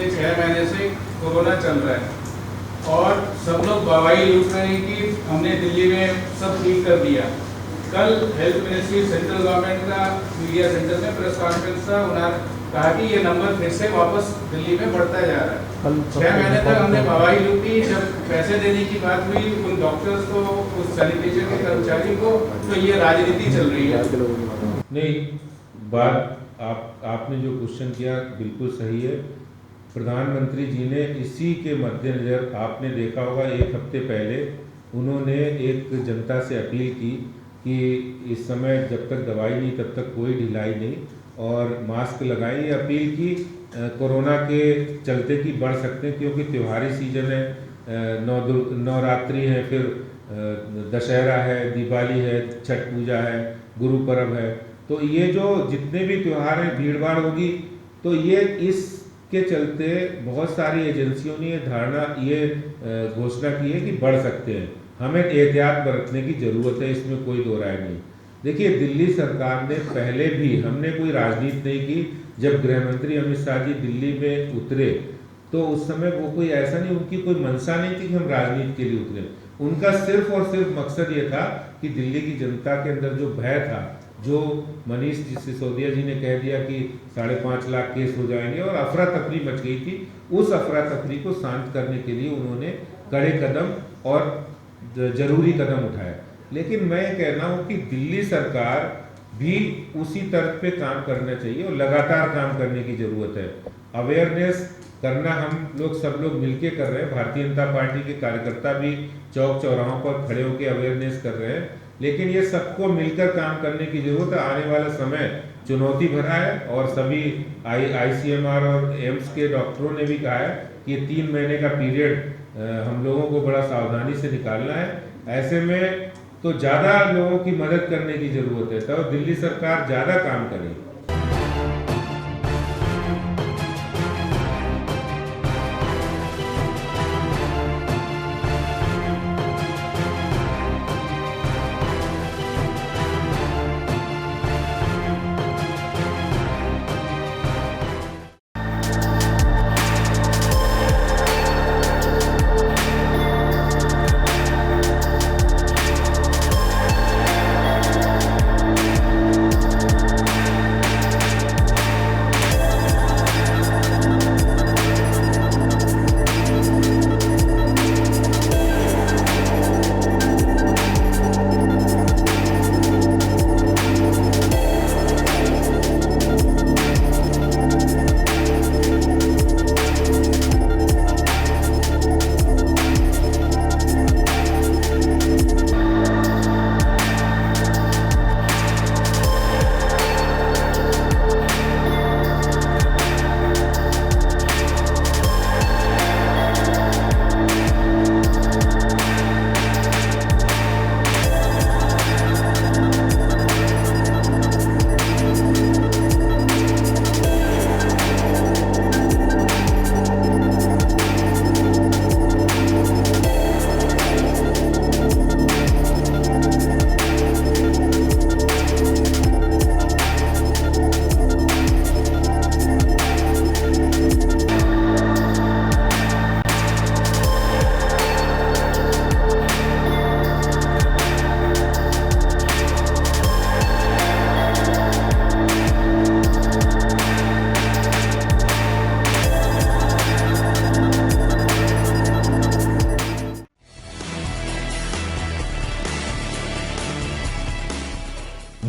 पिछले 6 महीने से कोरोना चल रहा है और सब लोग दवाई लूट रहे हैं कि हमने दिल्ली में सब ठीक कर दिया। कल हेल्थ मिनिस्ट्री सेंट्रल गवर्नमेंट का मीडिया सेंटर में प्रेस कॉन्फ्रेंस था, उन्होंने कहा कि ये नंबर फिर से वापस दिल्ली में बढ़ता जा रहा है। 6 महीने तक हमने दवाई लूटी, जब पैसे देने की बात हुई उन डॉक्टर्स को, उस सैनिटेशन के कर्मचारी को, तो ये राजनीति चल रही है। नहीं, बात आपने जो क्वेश्चन किया बिल्कुल सही है। प्रधानमंत्री जी ने इसी के मद्देनज़र, आपने देखा होगा 1 हफ्ते पहले उन्होंने एक जनता से अपील की कि इस समय जब तक दवाई नहीं तब तक कोई ढिलाई नहीं और मास्क लगाएं। ये अपील की कोरोना के चलते कि बढ़ सकते हैं, क्योंकि त्योहारी सीजन है, नवरात्रि है, फिर दशहरा है, दिवाली है, छठ पूजा है, गुरु पर्व है, तो ये जो जितने भी त्यौहार हैं भीड़भाड़ होगी। तो ये इसके चलते बहुत सारी एजेंसियों ने ये घोषणा की है कि बढ़ सकते हैं। हमें एहतियात बरतने की ज़रूरत है, इसमें कोई दो राय नहीं। देखिए, दिल्ली सरकार ने पहले भी, हमने कोई राजनीति नहीं की। जब गृह मंत्री अमित शाह जी दिल्ली में उतरे तो उस समय वो कोई ऐसा नहीं, उनकी कोई मंशा नहीं थी कि हम राजनीति के लिए उतरे। उनका सिर्फ और सिर्फ मकसद ये था कि दिल्ली की जनता के अंदर जो भय था, जो मनीष सिसोदिया जी ने कह दिया कि 5.5 लाख केस हो जाएंगे और अफरा तफरी मच गई थी, उस अफरा तफरी को शांत करने के लिए उन्होंने कड़े कदम और जरूरी कदम उठाए। लेकिन मैं कह रहा हूँ कि दिल्ली सरकार भी उसी तर्क पे काम करना चाहिए और लगातार काम करने की ज़रूरत है। अवेयरनेस करना हम लोग सब लोग मिलके कर रहे हैं। भारतीय जनता पार्टी के कार्यकर्ता भी चौक चौराहों पर खड़े होकर अवेयरनेस कर रहे हैं, लेकिन ये सबको मिलकर काम करने की ज़रूरत है। आने वाला समय चुनौती भरा है और सभी ICMR और एम्स के डॉक्टरों ने भी कहा है कि ये 3 महीने का पीरियड हम लोगों को बड़ा सावधानी से निकालना है। ऐसे में तो ज़्यादा लोगों की मदद करने की ज़रूरत है, तो दिल्ली सरकार ज़्यादा काम करे।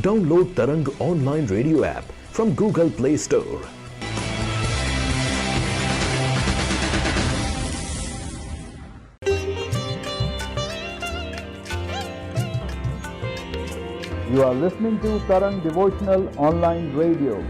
Download Tarang online radio app from Google Play Store. You are listening to Tarang Devotional Online Radio.